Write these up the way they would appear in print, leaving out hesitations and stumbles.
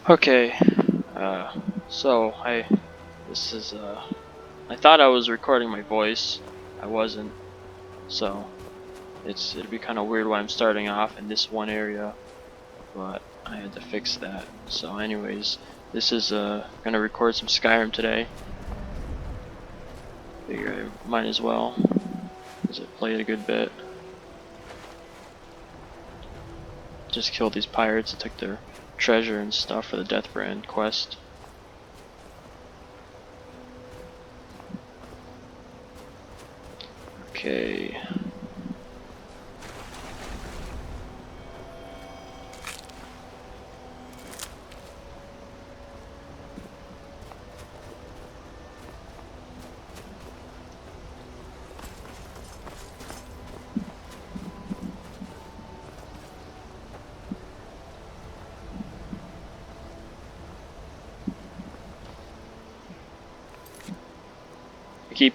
Okay, so this is, I thought I was recording my voice. I wasn't, so it'd be kind of weird why I'm starting off in this one area, but I had to fix that. So anyways, this is, gonna record some Skyrim today. Figure I might as well, because I played a good bit. Just killed these pirates and took their treasure and stuff for the Deathbrand quest. Okay.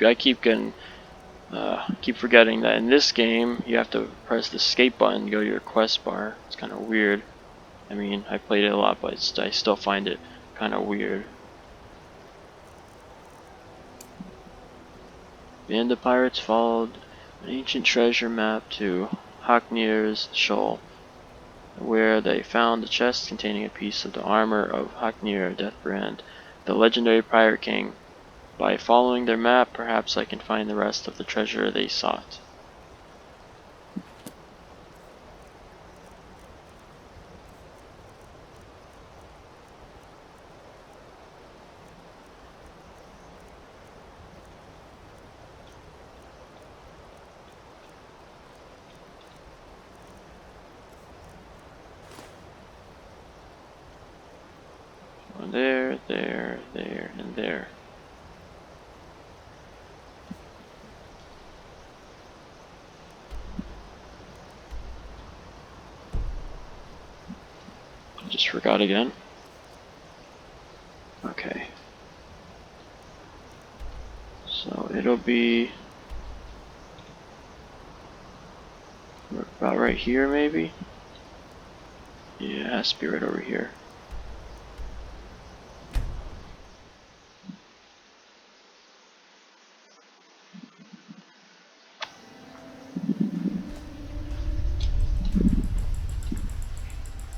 I keep forgetting that in this game you have to press the escape button to go to your quest bar. It's kind of weird. I mean, I played it a lot, but I still find it kind of weird. The end of pirates followed an ancient treasure map to Haknir's shoal, where they found the chest containing a piece of the armor of Haknir Deathbrand, the legendary pirate king. By following their map, perhaps I can find the rest of the treasure they sought. There, there, there, and there. Just forgot again. Okay. So it'll be about right here, maybe? Yeah, it has to be right over here.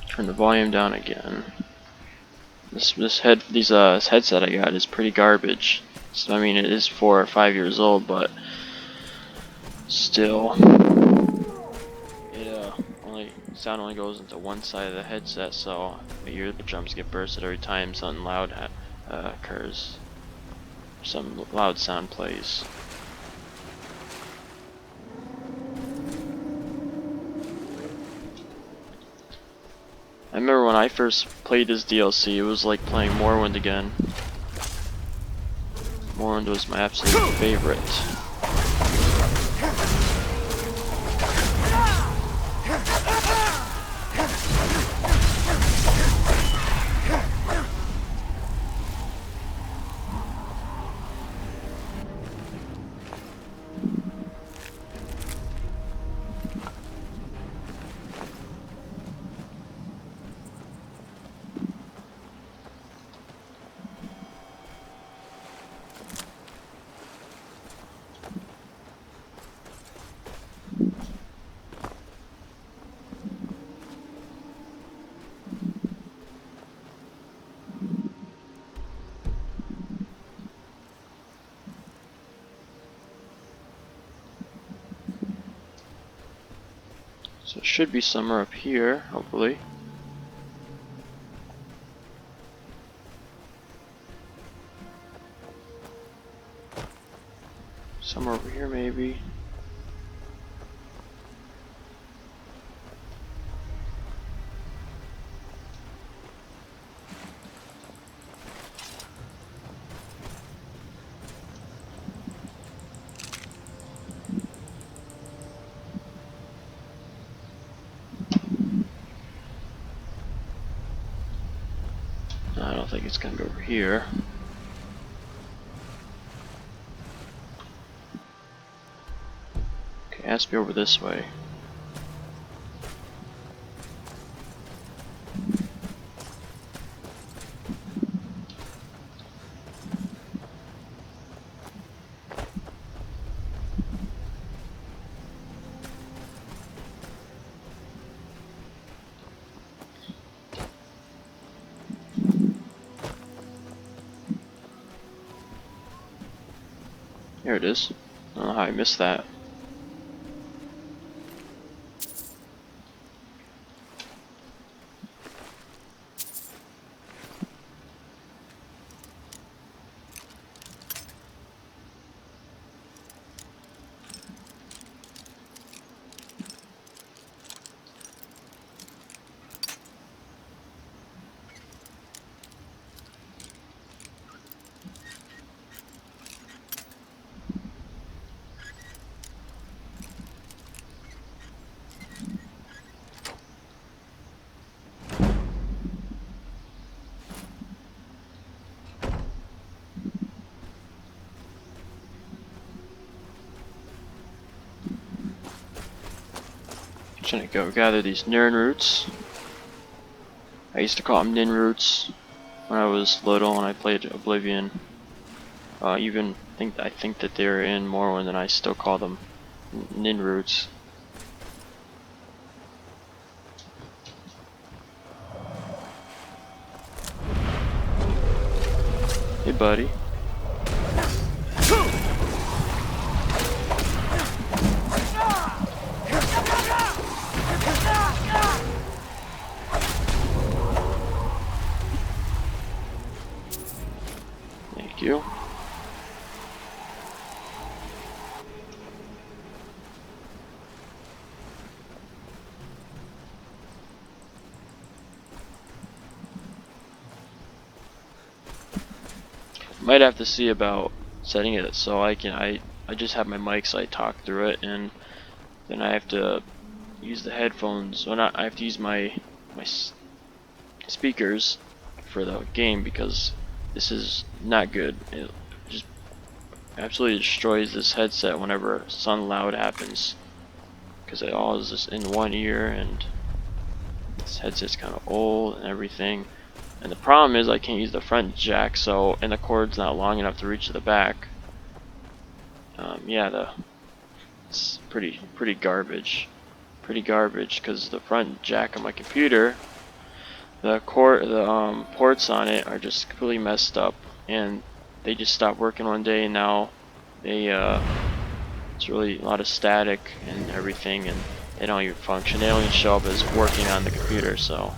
Turn the volume down again. This headset I got is pretty garbage. So, I mean, it is 4 or 5 years old, but still, it sound only goes into one side of the headset, so my eardrums get bursted every time something loud occurs. Some loud sound plays. I remember when I first played this DLC, it was like playing Morrowind again. Morrowind was my absolute favorite. So it should be somewhere up here, hopefully. Somewhere over here, maybe. I don't think it's gonna go over here. Okay, it has to be over this way. Here it is. I don't know how I missed that. Trying to go gather these Nirn roots. I used to call them Nin roots when I was little and I played Oblivion. I think that they're in Morrowind and I still call them Nin roots. Hey buddy. Thank you. Might have to see about setting it so I just have my mic so I talk through it, and then I have to use the headphones. Well, I have to use my speakers for the game because this is not good. It just absolutely destroys this headset whenever something loud happens because it all is just in one ear, and this headset's kind of old and everything. And the problem is I can't use the front jack, and the cord's not long enough to reach to the back. Yeah, it's pretty garbage. Pretty garbage because the front jack on my computer, the ports on it are just completely messed up, and they just stopped working one day, and now it's really a lot of static and everything, and they don't even function. They don't even show up as working on the computer, so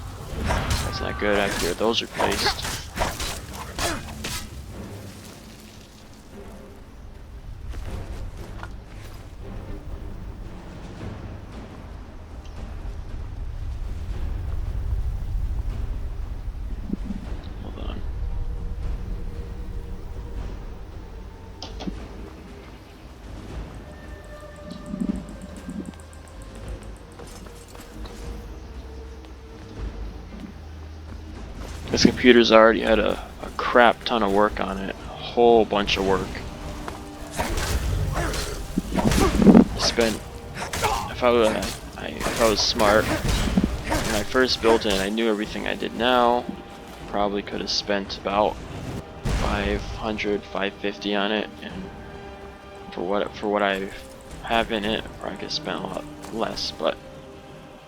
that's not good. I have to get those replaced. Hold on. This computer's already had a crap ton of work on it. A whole bunch of work. If I was smart, when I first built it and I knew everything I did now, probably could have spent about 500, 550 on it, and for what I have in it, probably could have spent a lot less. But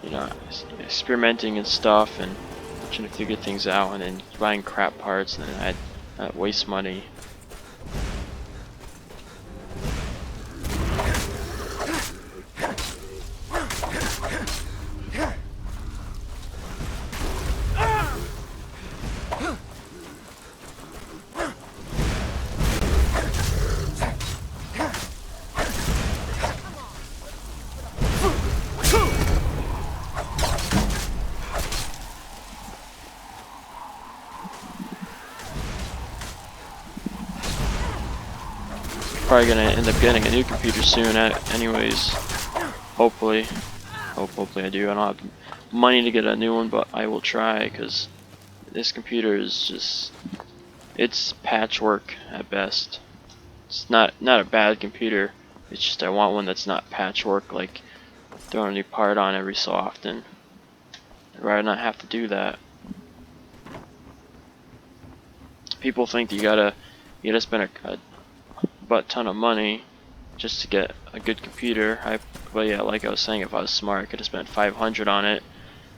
you know, experimenting and stuff, and trying to figure things out, and then buying crap parts, and then I'd waste money. Probably gonna end up getting a new computer soon anyways. Hopefully I do. I don't have money to get a new one, but I will try, because this computer is just, it's patchwork at best. It's not a bad computer, it's just I want one that's not patchwork, like throwing a new part on every so often. I'd rather not have to do that. People think that you gotta spend a butt ton of money just to get a good computer. But yeah, like I was saying, if I was smart, I could have spent 500 on it,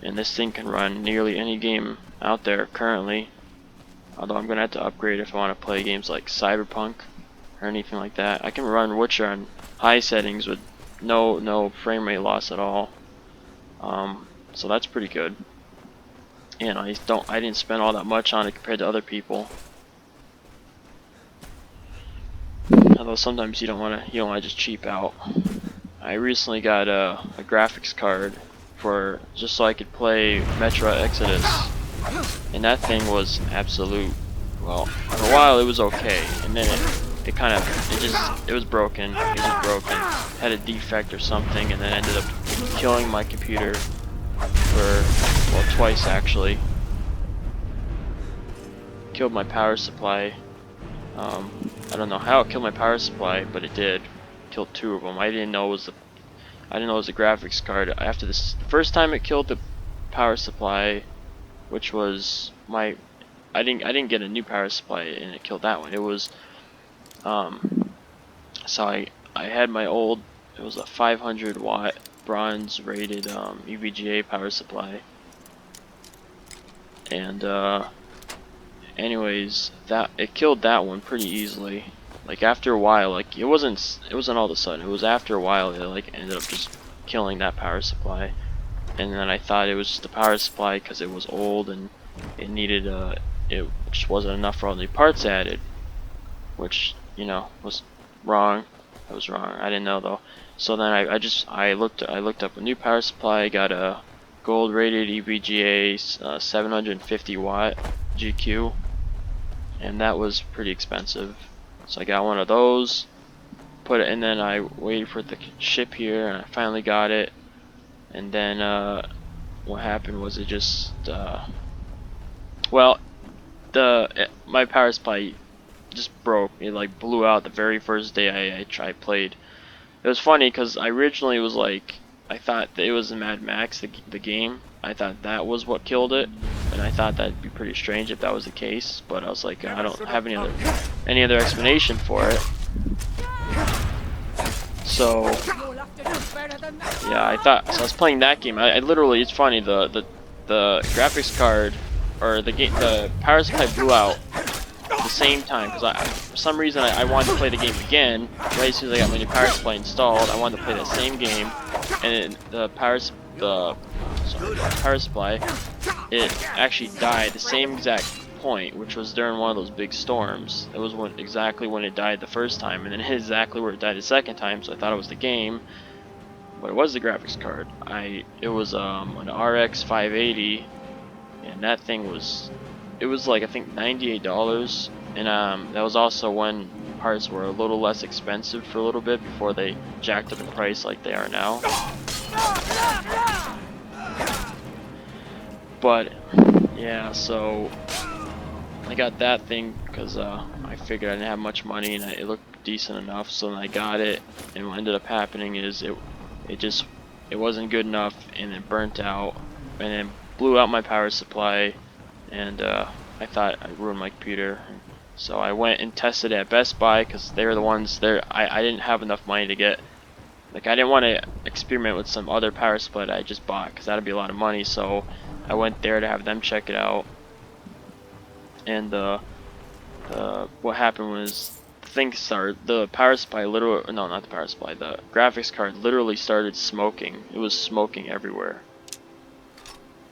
and this thing can run nearly any game out there currently. Although I'm gonna have to upgrade if I want to play games like Cyberpunk. or anything like that. I can run Witcher on high settings with no frame rate loss at all. So that's pretty good. And I didn't spend all that much on it compared to other people. Although sometimes you don't want to just cheap out. I recently got a graphics card for just so I could play Metro Exodus, and that thing was absolute. Well, for a while it was okay, and then it was broken. It was just broken. Had a defect or something, and then ended up killing my computer for, well, twice actually. Killed my power supply. I don't know how it killed my power supply, but it did. Killed two of them. I didn't know it was the graphics card. After this, the first time it killed the power supply, which was my, I didn't get a new power supply and it killed that one. It was, so I had my old, it was a 500 watt bronze rated EVGA power supply, and anyways, that it killed that one pretty easily. Like after a while, like it wasn't all of a sudden. It was after a while it like ended up just killing that power supply. And then I thought it was just the power supply because it was old and it needed it just wasn't enough for all the parts added, which, you know, was wrong. I was wrong. I didn't know though. So then I looked up a new power supply. Got a gold rated EVGA 750 watt GQ, and that was pretty expensive. So I got one of those, put it, and then I waited for it to ship here, and I finally got it. And then what happened was it just well, my power supply just broke. It like blew out the very first day I played. It was funny because I originally was like, I thought that it was Mad Max, the game. I thought that was what killed it, and I thought that'd be pretty strange if that was the case. But I was like, I don't have any other explanation for it. So yeah, so I was playing that game. I literally, it's funny, the graphics card or the power supply blew out the same time because for some reason I wanted to play the game again. Right as soon as I got my new power supply installed, I wanted to play the same game, and the power supply, it actually died the same exact point, which was during one of those big storms. It was exactly when it died the first time, and then exactly where it died the second time. So I thought it was the game, but it was the graphics card. It was an RX 580, and that thing was, it was like I think $98, and that was also when parts were a little less expensive for a little bit before they jacked up in price like they are now. But yeah, so I got that thing because I figured I didn't have much money and it looked decent enough. So then I got it, and what ended up happening is it wasn't good enough, and it burnt out, and then blew out my power supply, and I thought I ruined my computer. So I went and tested it at Best Buy because they were the ones there. I didn't have enough money to get, like, I didn't want to experiment with some other power supply that I just bought because that'd be a lot of money. So I went there to have them check it out, and what happened was the power supply literally, no, not the power supply, the graphics card literally started smoking. It was smoking everywhere,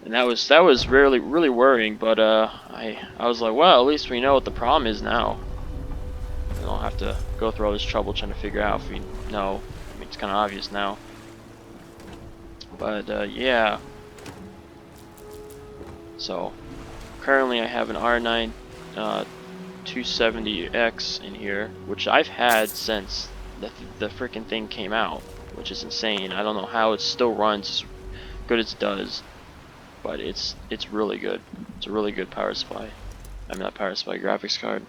and that was really worrying. But I was like, well, at least we know what the problem is now. We don't have to go through all this trouble trying to figure out if we know. I mean, it's kind of obvious now. But yeah. So currently I have an R9 270X in here, which I've had since the freaking thing came out, which is insane. I don't know how it still runs as good as it does, but it's really good. It's a really good power supply. I mean, not power supply, graphics card.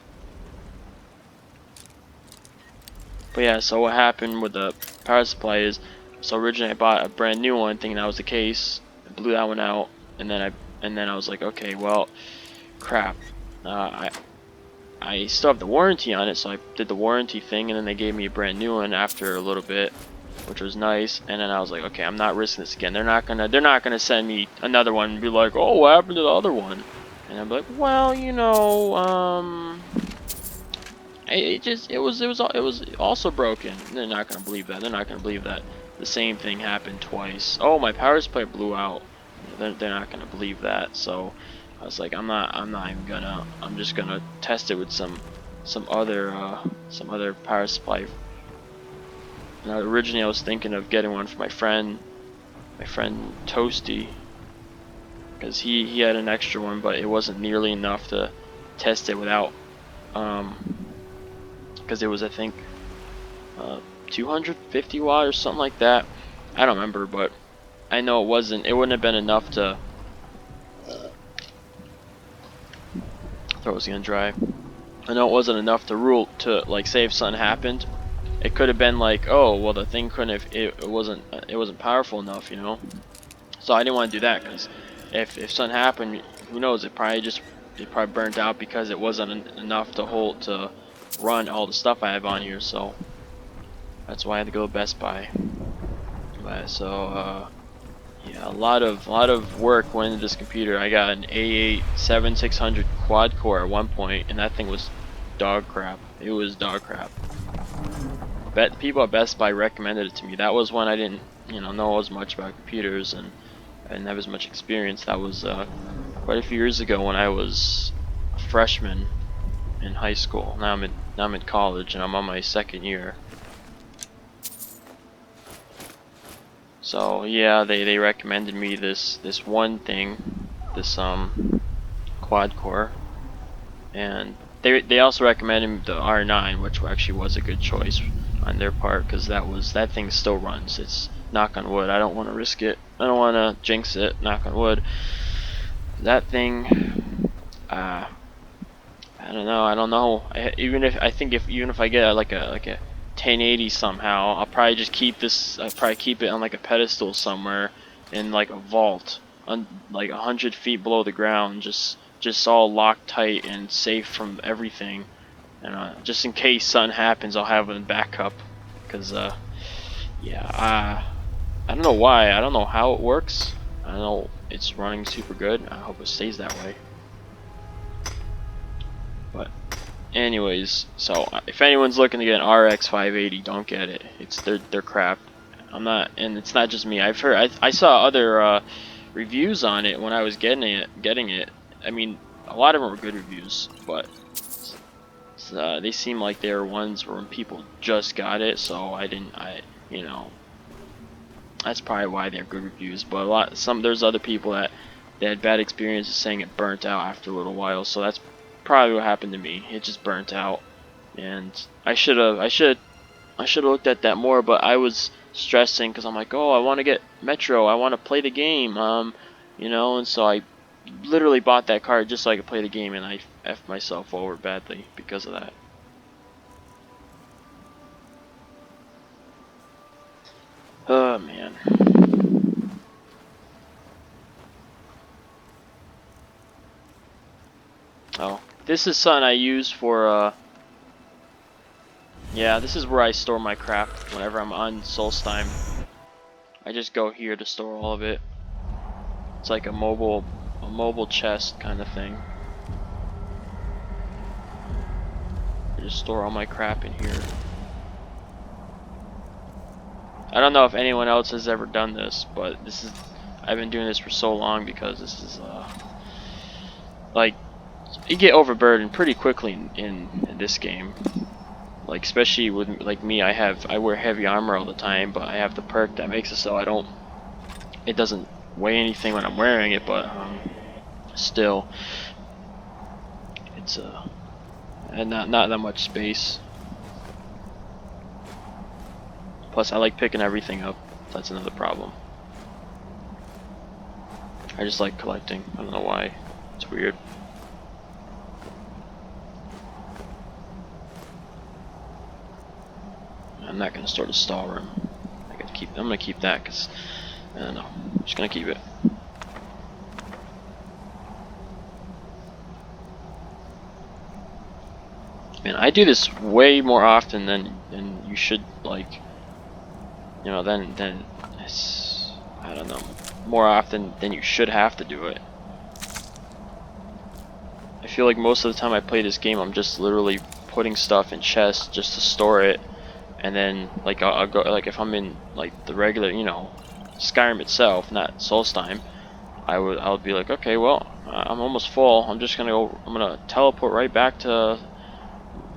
But yeah, so what happened with the power supply is, so originally I bought a brand new one thinking that was the case. I blew that one out, and then I was like, okay, well, crap. I still have the warranty on it, so I did the warranty thing, and then they gave me a brand new one after a little bit, which was nice. And then I was like, okay, I'm not risking this again. They're not gonna send me another one and be like, oh, what happened to the other one? And I'm like, well, you know, it was also broken. They're not gonna believe that. They're not gonna believe that the same thing happened twice. Oh, my power supply blew out. They're not gonna believe that. So I was like, I'm not even gonna. I'm just gonna test it with some other power supply. Now, originally I was thinking of getting one for my friend Toasty, because he had an extra one, but it wasn't nearly enough to test it without, because it was, I think, 250 watt or something like that. I don't remember, but I know it wouldn't have been enough to. Throat was gonna dry. I know it wasn't enough to rule to, like, say if something happened. It could have been like, oh well, the thing couldn't have, it wasn't powerful enough, you know. So I didn't want to do that, because if something happened, who knows? It probably burnt out because it wasn't enough to run all the stuff I have on here. So that's why I had to go to Best Buy. So yeah, a lot of work went into this computer. I got an A8 7600 quad core at one point, and that thing was dog crap. It was dog crap. People at Best Buy recommended it to me. That was when I didn't, know as much about computers, and I didn't have as much experience. That was quite a few years ago when I was a freshman in high school. Now I'm in college, and I'm on my second year. So yeah, they recommended me this one thing, this quad core, and they also recommended the R9, which actually was a good choice on their part, because that thing still runs. It's, knock on wood, I don't want to risk it. I don't want to jinx it. Knock on wood. That thing, I don't know. Even if I get like a 1080 somehow, I'll probably just keep this. I'll probably keep it on like a pedestal somewhere in like a vault, like 100 feet below the ground, just all locked tight and safe from everything. And just in case something happens, I'll have a backup. Cause yeah, I don't know why. I don't know how it works. I don't know. It's running super good. I hope it stays that way. But anyways, so if anyone's looking to get an RX 580, don't get it. They're crap. I'm not, and it's not just me. I saw other reviews on it when I was getting it. I mean, a lot of them were good reviews, but they seem like they were ones where when people just got it. So that's probably why they have good reviews. But there's other people that had bad experiences saying it burnt out after a little while. So that's probably what happened to me. It just burnt out, and I should have looked at that more. But I was stressing because I'm like, oh, I want to get Metro. I want to play the game. And so I literally bought that card just so I could play the game, and I effed myself over badly because of that. Oh man. Oh, this is something I use for yeah, this is where I store my crap whenever I'm on Solstheim. I just go here to store all of it. It's like a mobile chest kind of thing. I just store all my crap in here. I don't know if anyone else has ever done this, but I've been doing this for so long because this is like, you get overburdened pretty quickly in this game. Like, especially with like me, I wear heavy armor all the time, but I have the perk that makes it so it doesn't weigh anything when I'm wearing it, but still, it's and not that much space. Plus, I like picking everything up. That's another problem. I just like collecting. I don't know why. It's weird. I'm not gonna store the stall room. I'm gonna keep that because I don't know. I'm just gonna keep it. Man, I do this way more often than you should, like. Then it's, I don't know, more often than you should have to do it. I feel like most of the time I play this game, I'm just literally putting stuff in chests just to store it, and then like I'll go, like if I'm in like the regular, you know, Skyrim itself, not Solstheim, I would be like, okay, well, I'm almost full. I'm gonna teleport right back to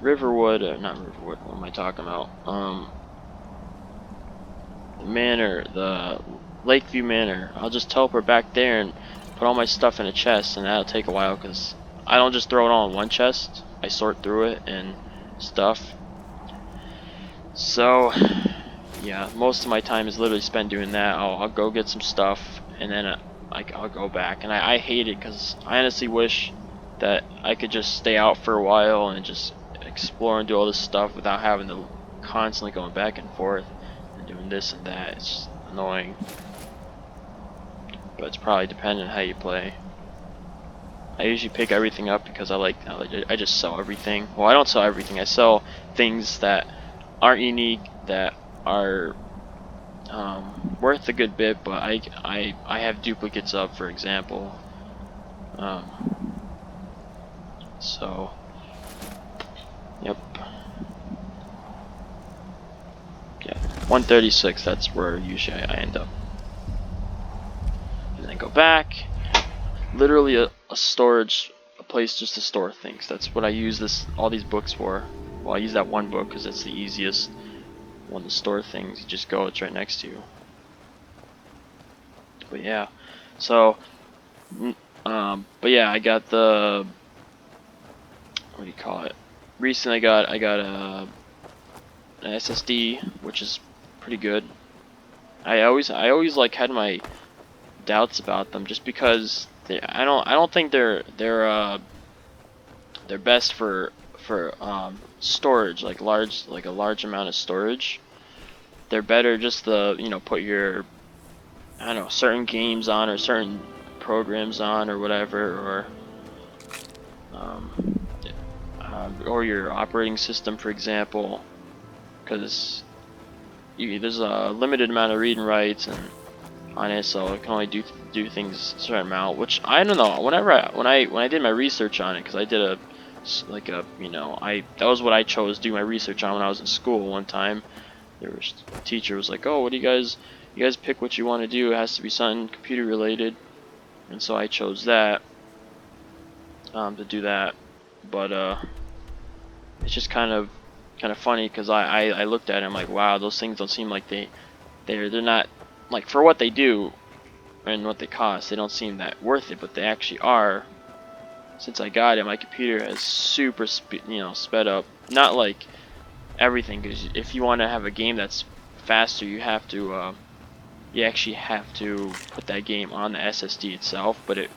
Riverwood, not Riverwood. What am I talking about? The Manor, the Lakeview Manor. I'll just teleport back there and put all my stuff in a chest, and that'll take a while because I don't just throw it all in one chest. I sort through it and stuff. So yeah, most of my time is literally spent doing that. I'll go get some stuff, and then I'll go back. And I hate it because I honestly wish that I could just stay out for a while and just explore and do all this stuff without having to constantly going back and forth and doing this and that. It's just annoying, but it's probably dependent on how you play. I usually pick everything up because I just sell everything. Well, I don't sell everything. I sell things that aren't unique, that are worth a good bit, but I have duplicates of, for example. So, yep. Yeah, 136, that's where usually I end up. And then go back. Literally a place just to store things. That's what I use all these books for. Well, I use that one book because it's the easiest one to store things. You just go, it's right next to you. But yeah, so but yeah, I got the, what do you call it? Recently I got an SSD, which is pretty good. I always like had my doubts about them just because I don't think they're best for storage, like a large amount of storage. They're better just to, you know, put your, I don't know, certain games on or certain programs on or whatever, or your operating system, for example, because there's a limited amount of read and writes and on it, so it can only do things a certain amount. Which I don't know. When I did my research on it, because I did that was what I chose to do my research on when I was in school one time. A teacher was like, "Oh, what do you guys pick what you want to do. It has to be something computer related," and so I chose that to do that. But it's just kind of funny because I looked at it, I'm like, wow, those things don't seem like they're not, like, for what they do and what they cost, they don't seem that worth it, but they actually are. Since I got it, my computer has super sped up. Not like everything, because if you want to have a game that's faster, you have to you actually have to put that game on the SSD itself. But I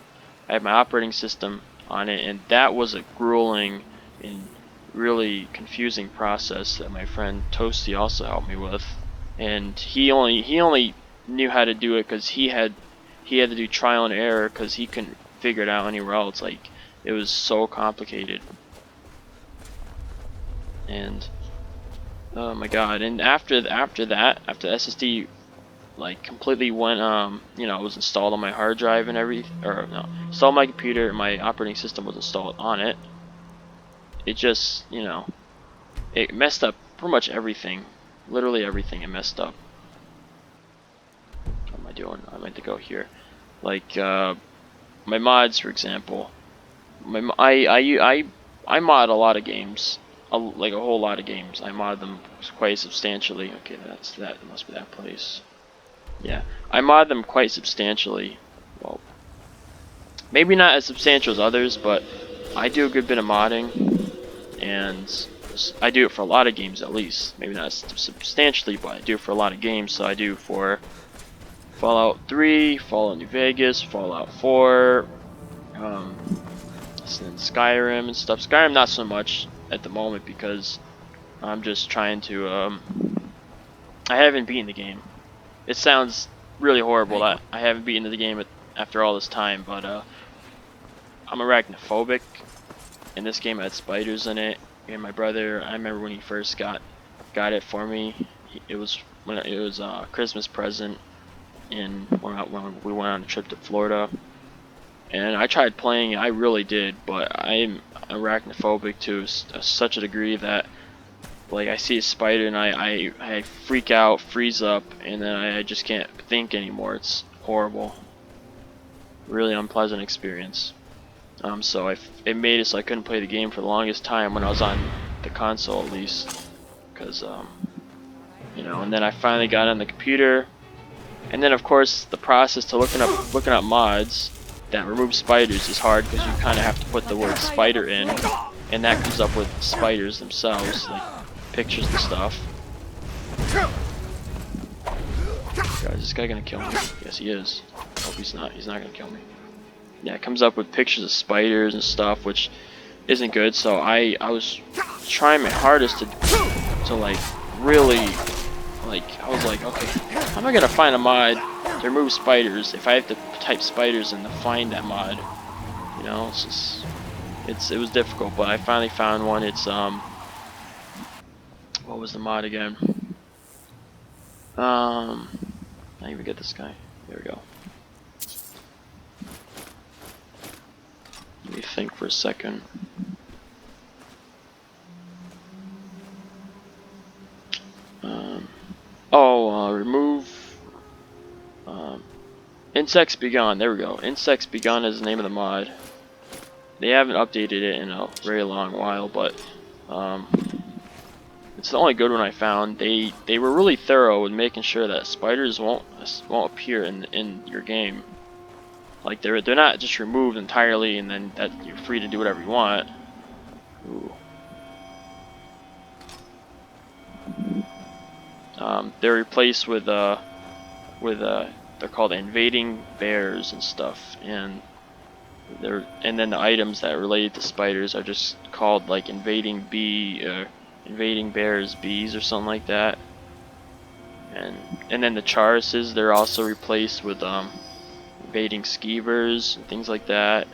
have my operating system on it, and that was a grueling and really confusing process that my friend Toasty also helped me with. And he only knew how to do it because he had to do trial and error because he couldn't figure it out anywhere else. Like, it was so complicated. And oh my god! And after the SSD like completely went it was installed on my hard drive and installed on my computer, and my operating system was installed on it. It just, it messed up pretty much everything. Literally everything it messed up. What am I doing? I meant to go here. Like my mods, for example. I mod a lot of games, like a whole lot of games. I mod them quite substantially. Okay, that must be that place. Yeah, I mod them quite substantially. Well, maybe not as substantial as others, but I do a good bit of modding, and I do it for a lot of games at least. Maybe not substantially, but I do it for a lot of games. So I do for Fallout 3, Fallout New Vegas, Fallout 4, and Skyrim and stuff. Skyrim not so much at the moment because I'm just trying to I haven't beaten the game. It sounds really horrible that I haven't beaten the game after all this time, but I'm arachnophobic, and this game had spiders in it. And my brother, I remember when he first got it for me. It was a Christmas present, and when we went on a trip to Florida. And I tried playing it, I really did, but arachnophobic to such a degree that, like, I see a spider and I freak out, freeze up, and then I just can't think anymore. It's horrible. Really unpleasant experience. So it made it so I couldn't play the game for the longest time when I was on the console, at least, because you know. And then I finally got on the computer, and then of course the process to looking up mods that remove spiders is hard because you kind of have to put the word spider in, and that comes up with spiders themselves, like pictures and stuff. God, is this guy gonna kill me? Yes, he is. Hope he's not. He's not gonna kill me. Yeah, it comes up with pictures of spiders and stuff, which isn't good. So I was trying my hardest to like really, like, I was like, okay, how am I gonna find a mod to remove spiders if I have to type spiders in to find that mod? You know, it was difficult, but I finally found one. It's what was the mod again? I even get this guy. There we go. Let me think for a second. Remove Insects Begone. There we go. Insects Begone is the name of the mod. They haven't updated it in a very long while, but it's the only good one I found. They were really thorough in making sure that spiders won't appear in your game. Like they're not just removed entirely and then that you're free to do whatever you want. Ooh. They're replaced with they're called invading bears and stuff, and then the items that are related to spiders are just called like invading bears, bees, or something like that. And then the Charuses, they're also replaced with invading skeevers and things like that.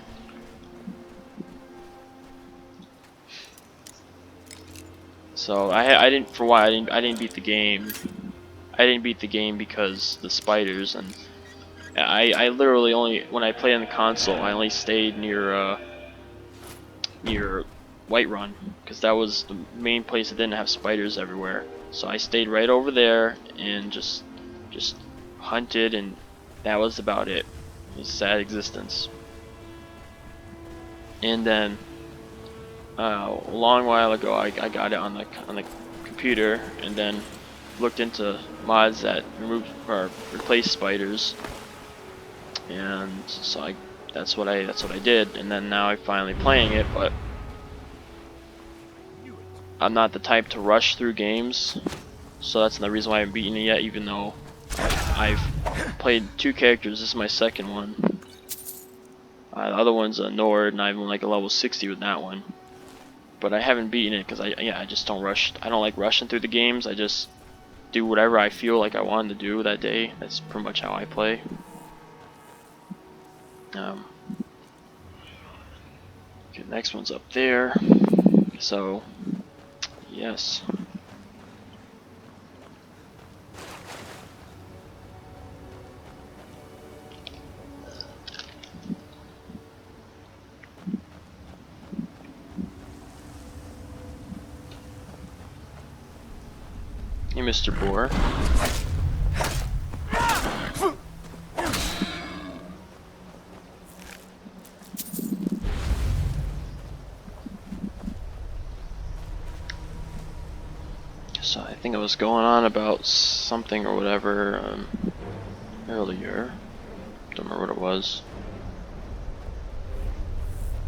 So I didn't beat the game. I didn't beat the game because the spiders, and I literally only, when I played on the console, I only stayed near Whiterun because that was the main place that didn't have spiders everywhere. So I stayed right over there and just hunted, and that was about it. It was a sad existence. And then a long while ago, I got it on the computer, and then looked into mods that remove or replace spiders, and so that's what I did. And then now I'm finally playing it, but I'm not the type to rush through games, so that's the reason why I haven't beaten it yet, even though I've played 2 characters. This is my second one. The other one's a Nord, and I'm like a level 60 with that one. But I haven't beaten it because I just don't rush. I don't like rushing through the games. I just do whatever I feel like I wanted to do that day. That's pretty much how I play. Okay, next one's up there. So, yes. Hey, Mr. Boar. So I think I was going on about something or whatever earlier. Don't remember what it was.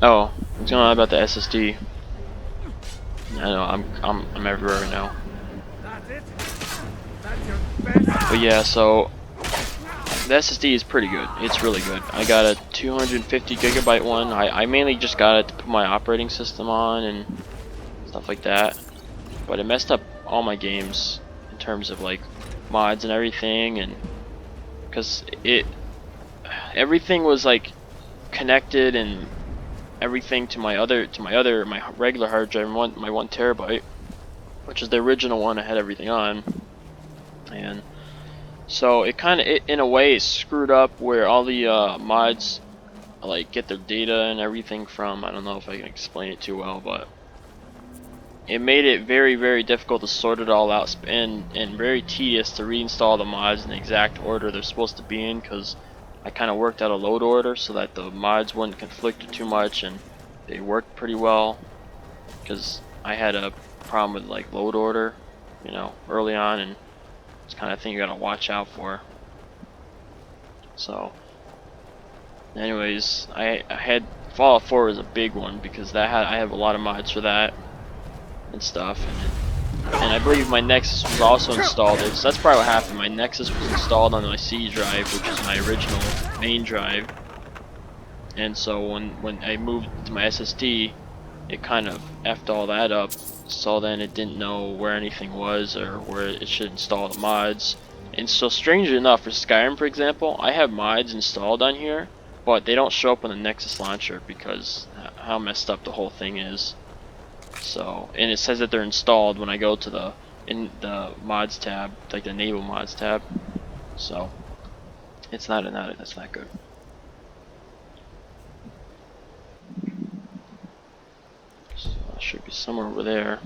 Oh, I was going on about the SSD. I know I'm everywhere right now. But yeah, so the SSD is pretty good. It's really good. I got a 250 gigabyte one. I mainly just got it to put my operating system on and stuff like that. But it messed up all my games in terms of like mods and everything, and because everything was like connected and everything to my regular hard drive, my 1 terabyte, which is the original one I had everything on. And so it kind of, in a way, it screwed up where all the mods like get their data and everything from. I don't know if I can explain it too well, but it made it very difficult to sort it all out, and very tedious to reinstall the mods in the exact order they're supposed to be in, because I kind of worked out a load order so that the mods wouldn't conflict too much and they worked pretty well, because I had a problem with like load order, you know, early on, and it's kind of thing you gotta watch out for. So anyways, I had Fallout 4 was a big one because I have a lot of mods for that and stuff, and I believe my Nexus was also installed. So that's probably what happened. My Nexus was installed on my C drive, which is my original main drive, and so when I moved to my SSD, it kind of effed all that up. So then it didn't know where anything was or where it should install the mods. And so strangely enough, for Skyrim, for example, I have mods installed on here, but they don't show up on the Nexus launcher because how messed up the whole thing is. So, and it says that they're installed when I go to in the mods tab, like the enable mods tab. So it's that's not good. So it should be somewhere over there.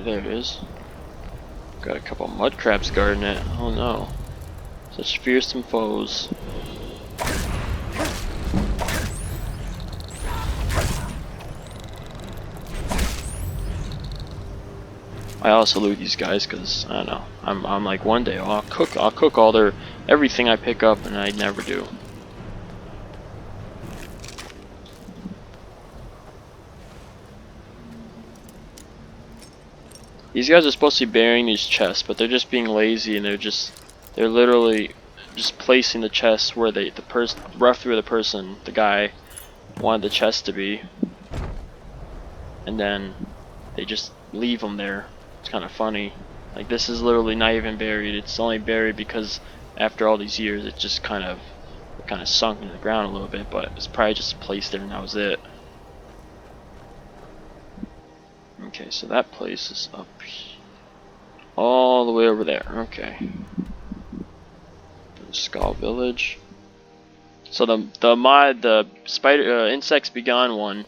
There it is. Got a couple mud crabs guarding it. Oh no. Such fearsome foes. I also loot these guys because I don't know. I'm like one day I'll cook all their everything I pick up, and I never do. These guys are supposed to be burying these chests, but they're just being lazy, and they're literally just placing the chests where roughly where the guy wanted the chest to be, and then they just leave them there. It's kind of funny. Like, this is literally not even buried. It's only buried because after all these years it just kind of sunk into the ground a little bit, but it's probably just placed there and that was it. Okay, so that place is up all the way over there. Okay. Skull Village. So the spider insects be gone one.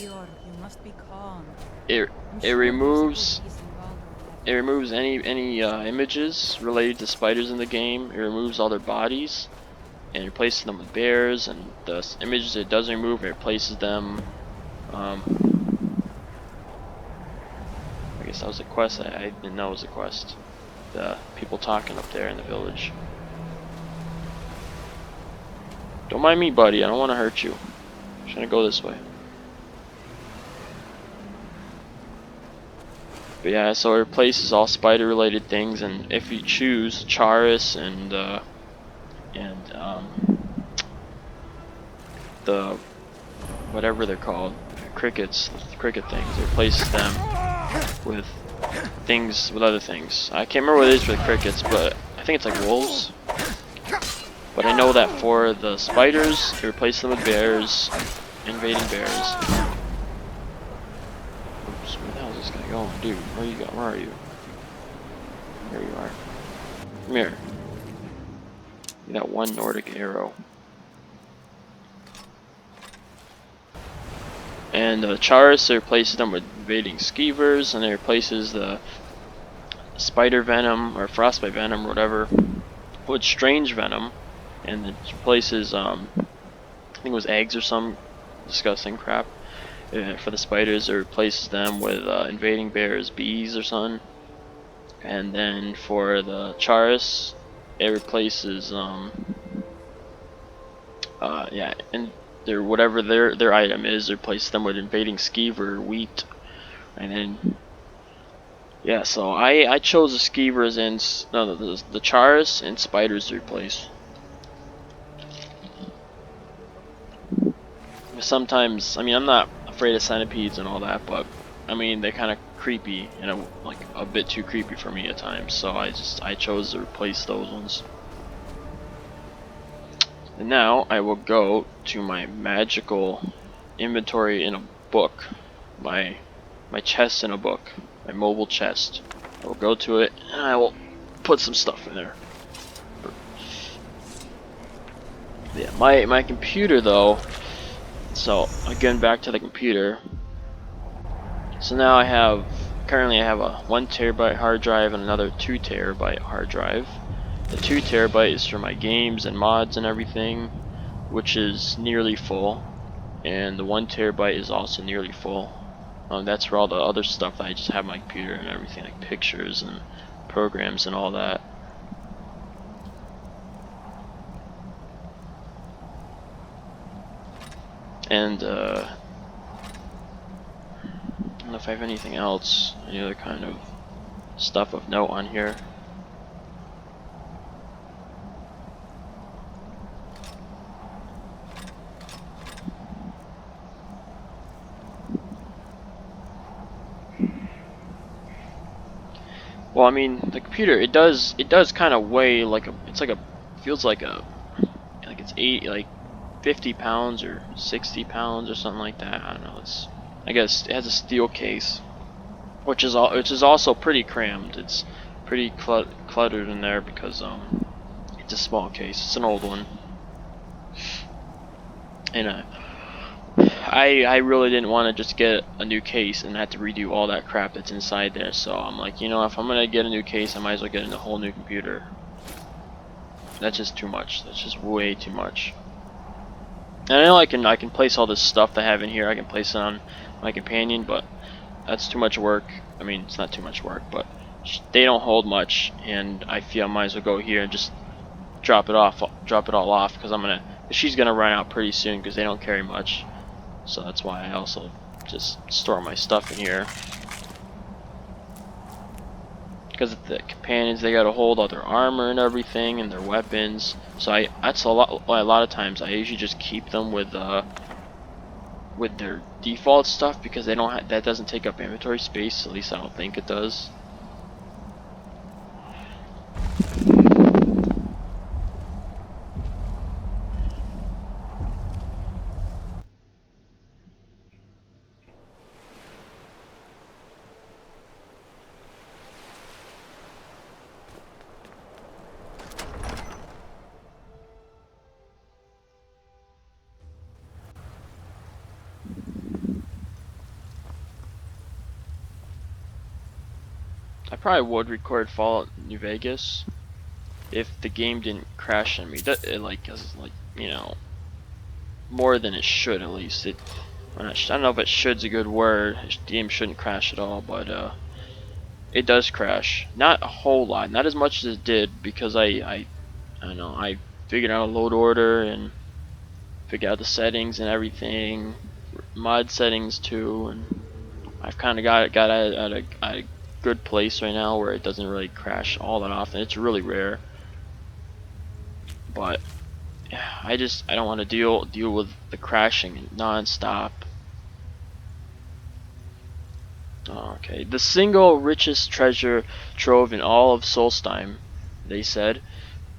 You must be calm. It removes any images related to spiders in the game. It removes all their bodies and replaces them with bears, and the images it does remove, it replaces them. I guess that was a quest. I didn't know it was a quest. The people talking up there in the village. Don't mind me, buddy. I don't want to hurt you. I'm trying to go this way. But yeah, so it replaces all spider-related things, and if you choose Charis and the whatever they're called, cricket things, it replaces them with other things. I can't remember what it is for the crickets, but I think it's like wolves. But I know that for the spiders, it replaces them with bears, invading bears. Oops, where the hell is this guy going, dude? Where are you? There you are. Come here. You got one Nordic arrow. And Charis, it replaces them with invading skeevers, and it replaces the spider venom or frostbite venom or whatever with strange venom, and it replaces I think it was eggs or some disgusting crap. For the spiders, it replaces them with invading bears, bees or something. And then for the Charis, it replaces yeah, and whatever their item is, replace them with invading skeever, wheat, and then yeah. So I chose the skeevers and the Charis and spiders to replace. Sometimes, I mean, I'm not afraid of centipedes and all that, but I mean, they're kind of creepy and like a bit too creepy for me at times. So I chose to replace those ones. And now I will go to my magical inventory in a book, my chest in a book, my mobile chest. I will go to it and I will put some stuff in there. Yeah, my computer though. So again, back to the computer. So now currently I have a 1 terabyte hard drive and another 2 terabyte hard drive. The 2 terabyte is for my games and mods and everything, which is nearly full, and the 1 terabyte is also nearly full. That's for all the other stuff that I just have on my computer and everything, like pictures and programs and all that. And I don't know if I have anything else, any other kind of stuff of note on here. Well, I mean, the computer, it does kind of weigh like feels like it's 50 pounds or 60 pounds or something like that. I don't know. I guess it has a steel case, which is also pretty crammed. It's pretty cluttered in there because it's a small case. It's an old one, and I really didn't want to just get a new case and have to redo all that crap that's inside there. So I'm like, you know, if I'm gonna get a new case, I might as well get a whole new computer. That's just too much. That's just way too much. And I know I can place all this stuff that I have in here. I can place it on my companion, but that's too much work. I mean, it's not too much work, but they don't hold much, and I feel I might as well go here and just drop it all off, because she's gonna run out pretty soon because they don't carry much. So that's why I also just store my stuff in here. Because the companions, they gotta hold all their armor and everything and their weapons. So that's a lot of times I usually just keep them with their default stuff, because they don't that doesn't take up inventory space. At least I don't think it does. I probably would record Fallout New Vegas if the game didn't crash on me. You know, more than it should at least. I don't know if it should's a good word. The game shouldn't crash at all, but it does crash. Not a whole lot, not as much as it did, because I don't know, I figured out a load order and figured out the settings and everything, mod settings too, and I've kind of got it at a good place right now where it doesn't really crash all that often. It's really rare, but I don't want to deal with the crashing non-stop. Okay, the single richest treasure trove in all of Solstheim, they said.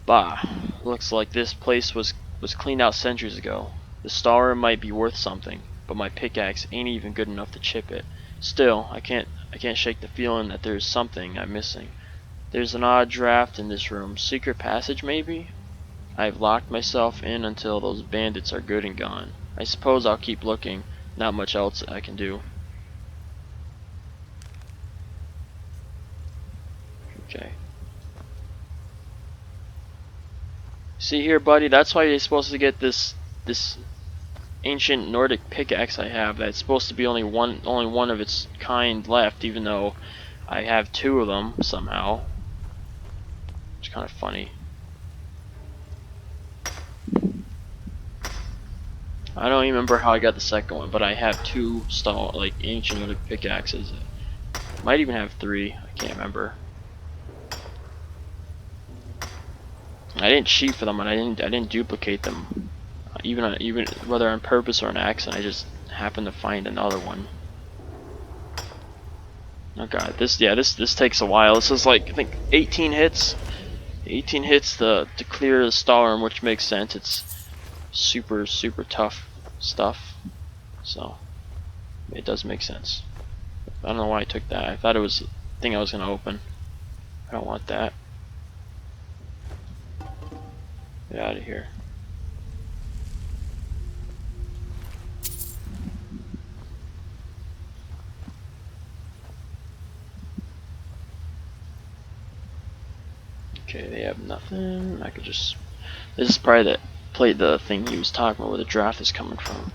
Bah, looks like this place was cleaned out centuries ago. The storeroom might be worth something, but my pickaxe ain't even good enough to chip it. Still, I can't shake the feeling that there's something I'm missing. There's an odd draft in this room. Secret passage, maybe? I've locked myself in until those bandits are good and gone. I suppose I'll keep looking. Not much else I can do. Okay. See here, buddy, that's why you're supposed to get this ancient Nordic pickaxe I have. That's supposed to be only one of its kind left, even though I have 2 of them somehow. It's kind of funny. I don't even remember how I got the second one, but I have 2 ancient Nordic pickaxes. Might even have 3. I can't remember. I didn't cheat for them, and I didn't duplicate them. Even whether on purpose or an accident, I just happened to find another one. Oh god, this takes a while. This is like I think 18 hits. 18 hits to clear the stall room, which makes sense. It's super tough stuff, so it does make sense. I don't know why I took that. I thought it was a thing I was gonna open. I don't want that. Get out of here. Okay, they have nothing. I could just. This is probably the thing he was talking about where the draft is coming from.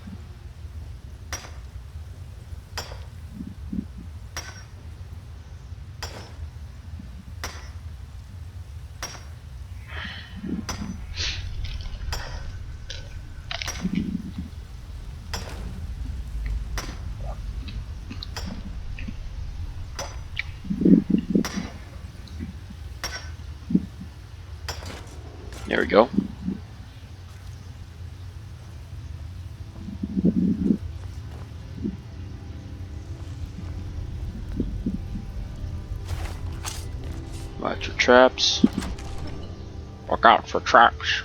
There we go. Watch your traps. Look out for traps.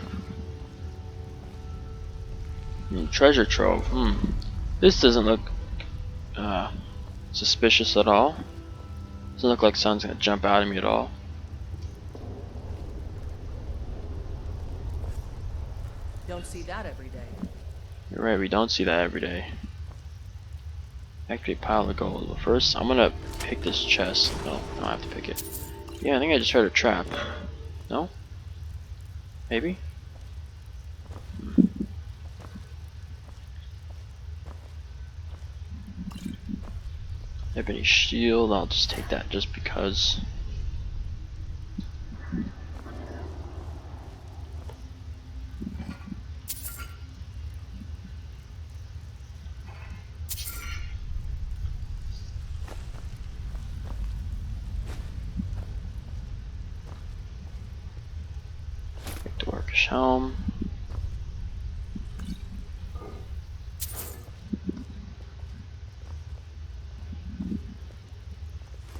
Treasure trove. This doesn't look suspicious at all. Doesn't look like something's gonna jump out at me at all. Don't see that every day. You're right, we don't see that every day. Activate pile of gold. But first, I'm gonna pick this chest. No, I don't have to pick it. Yeah, I think I just heard a trap. No? Maybe? Ebony shield, I'll just take that just because. Take the Orcish helm.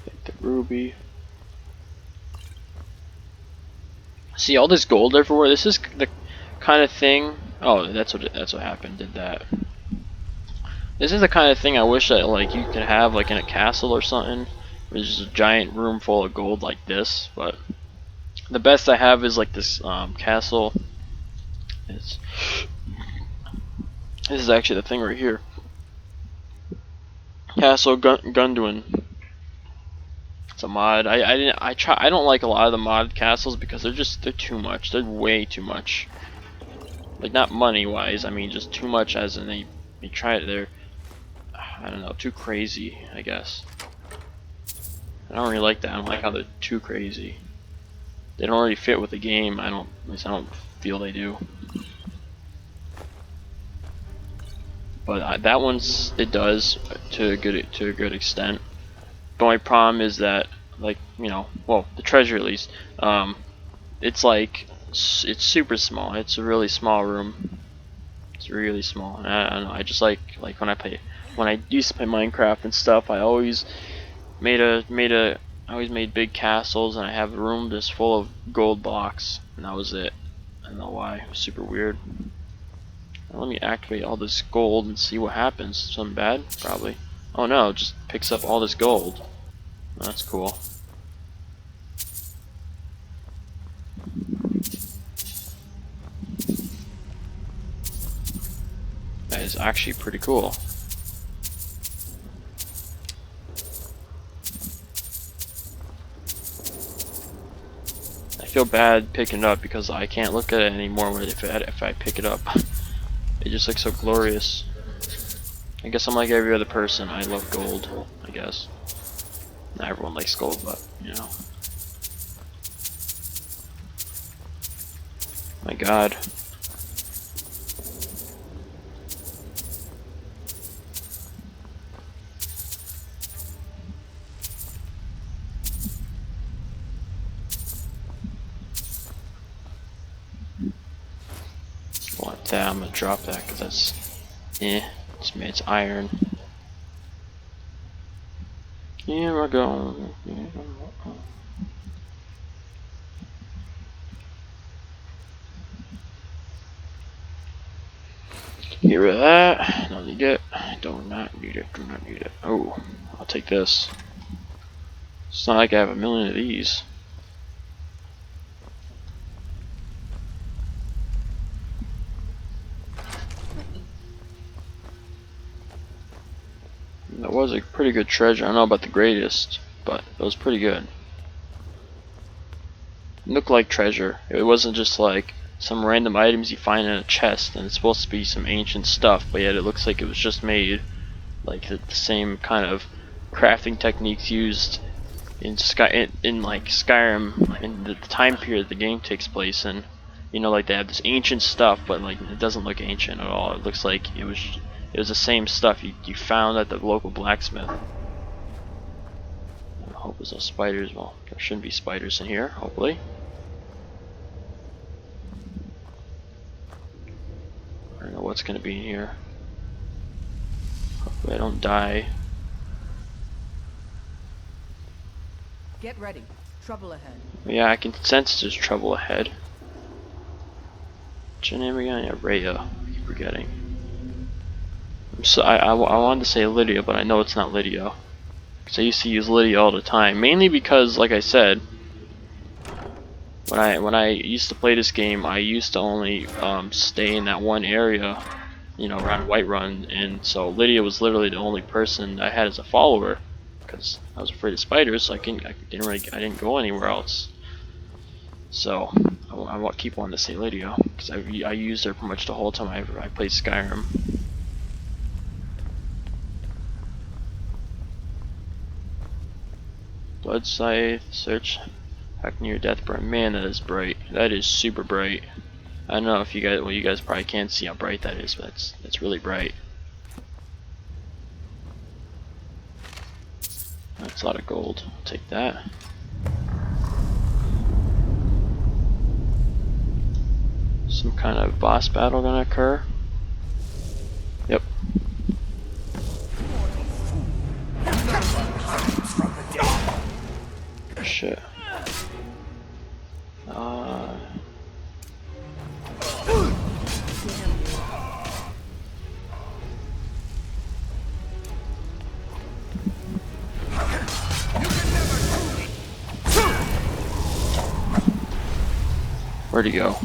Take the ruby. See all this gold everywhere. This is the kind of thing. Oh, that's what happened. Did that. This is the kind of thing I wish that like you could have like in a castle or something. Where there's just a giant room full of gold like this. But the best I have is like this castle. This is actually the thing right here. Castle Gunduin. It's a mod. I don't like a lot of the modded castles because they're too much. They're way too much. Like not money wise, I mean just too much as in they try it. They're I don't know, too crazy, I guess. I don't really like that. I don't like how they're too crazy. They don't really fit with the game. At least I don't feel they do. But that one's it does to a good extent. The only problem is that like well the treasure at least it's like it's super small. It's a really small room. It's really small. I don't know. I just like when I used to play Minecraft and stuff. I always I always made big castles, and I have a room just full of gold blocks, and that was it. I don't know why. It was super weird. Now let me activate all this gold and see what happens. Something bad? Probably. Oh no, it just picks up all this gold. That's cool. That is actually pretty cool. I feel bad picking it up because I can't look at it anymore if I pick it up. It just looks so glorious. I guess I'm like every other person. I love gold, I guess. Not everyone likes gold, but My god. Want that? I'm gonna drop that because that's it's iron. Here I go. Get rid of that. Don't need it. Do not need it. Do not need it. Oh, I'll take this. It's not like I have a million of these. That was a pretty good treasure. I don't know about the greatest, but it was pretty good. It looked like treasure. It wasn't just like some random items you find in a chest and it's supposed to be some ancient stuff, but yet it looks like it was just made like the same kind of crafting techniques used in like Skyrim in the time period the game takes place in. You know, like they have this ancient stuff, but like it doesn't look ancient at all. It looks like it was the same stuff you found at the local blacksmith. I hope there's no spiders. Well, there shouldn't be spiders in here, hopefully. I don't know what's gonna be in here. Hopefully I don't die. Get ready. Trouble ahead. Yeah, I can sense there's trouble ahead. What's your name again? Yeah, Rhea. I keep forgetting. I wanted to say Lydia, but I know it's not Lydia. Because I used to use Lydia all the time. Mainly because, like I said, when I used to play this game, I used to only stay in that one area, you know, around Whiterun, and so Lydia was literally the only person I had as a follower, because I was afraid of spiders, so I didn't go anywhere else. So I keep wanting to say Lydia, because I used her pretty much the whole time I played Skyrim. Blood Scythe, search. Hack near Deathbrand. Man, that is bright. That is super bright. I don't know if you guys, well, you guys probably can't see how bright that is, but that's really bright. That's a lot of gold. I'll take that. Some kind of boss battle gonna occur. Yep. Shit. Where'd he go?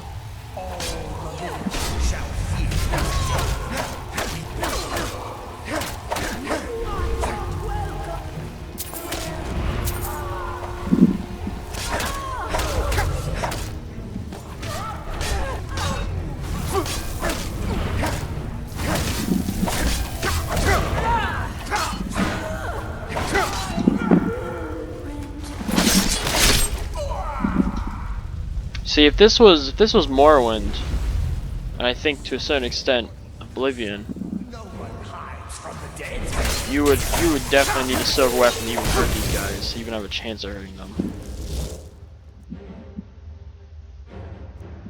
See, if this was Morrowind, and I think to a certain extent Oblivion, you would definitely need a silver weapon to even hurt these guys, to even have a chance of hurting them.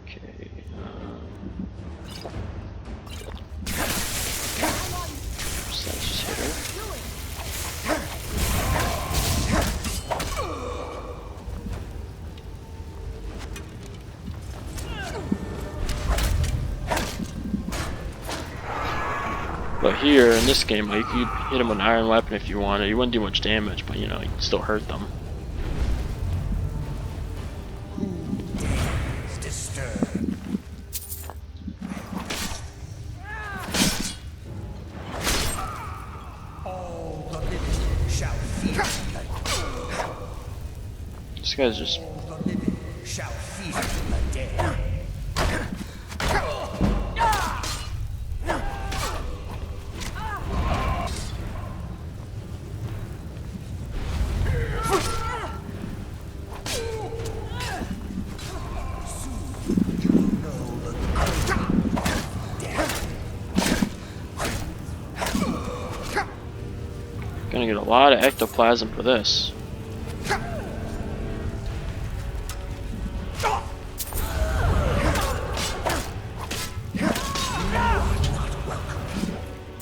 Okay. So let's just hit her. But here, in this game, like, you could hit him with an iron weapon if you wanted. You wouldn't do much damage, but you know, you can still hurt them. This guy's just... Gonna get a lot of ectoplasm for this.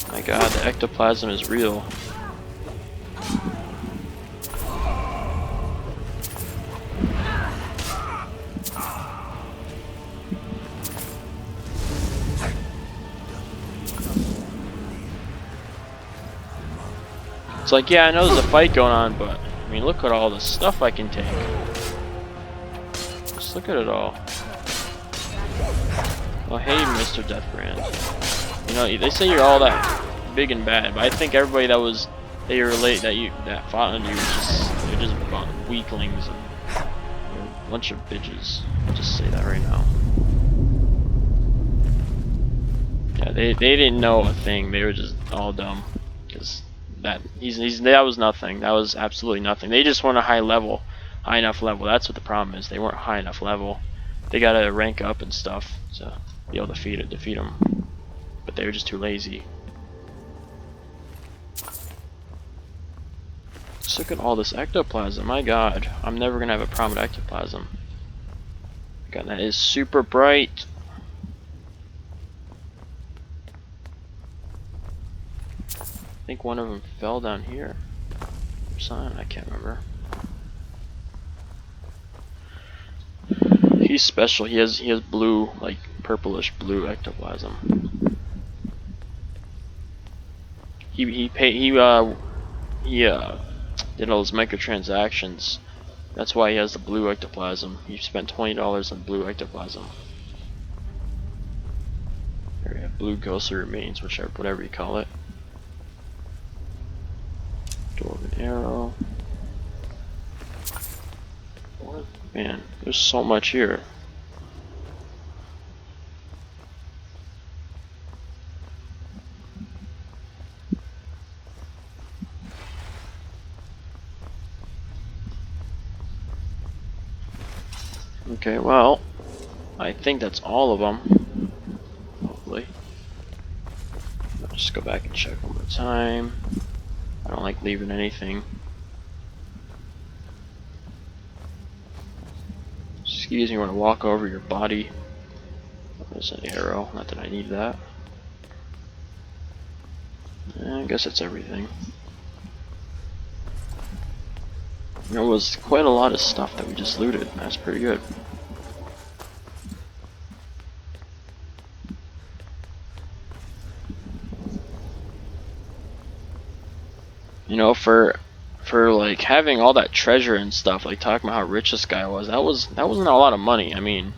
My god, the ectoplasm is real. It's like, yeah, I know there's a fight going on, but I mean, look at all the stuff I can take. Just look at it all. Oh, hey, Mr. Deathbrand. You know, they say you're all that big and bad, but I think everybody that fought on you they're just weaklings and you're a bunch of bitches. I'll just say that right now. Yeah, they didn't know a thing. They were just all dumb. Cause that was nothing. That was absolutely nothing. They just weren't a high enough level. That's what the problem is. They weren't high enough level. They gotta rank up and stuff to be able to defeat them. But they were just too lazy. Just look at all this ectoplasm. My God, I'm never gonna have a problem with ectoplasm. God, that is super bright. I think one of them fell down here. Or something, I can't remember. He's special. He has blue, like purplish blue ectoplasm. He did all his microtransactions. That's why he has the blue ectoplasm. He spent $20 on blue ectoplasm. There we have blue ghostly remains, whatever you call it. Dwarven arrow. What? Man, there's so much here. Okay, well, I think that's all of them. Hopefully. I'll just go back and check one more time. I don't like leaving anything. Excuse me when I walk over your body. There's an arrow, not that I need that. I guess that's everything. There was quite a lot of stuff that we just looted. That's pretty good. You know, for like having all that treasure and stuff, like talking about how rich this guy was, that wasn't a lot of money. I mean,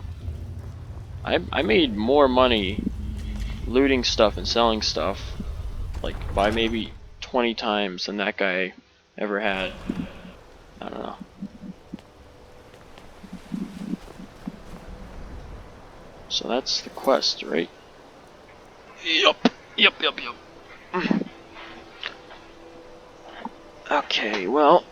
I made more money looting stuff and selling stuff, like by maybe 20 times than that guy ever had. I don't know. So that's the quest, right? Yup. Yup. Okay, well,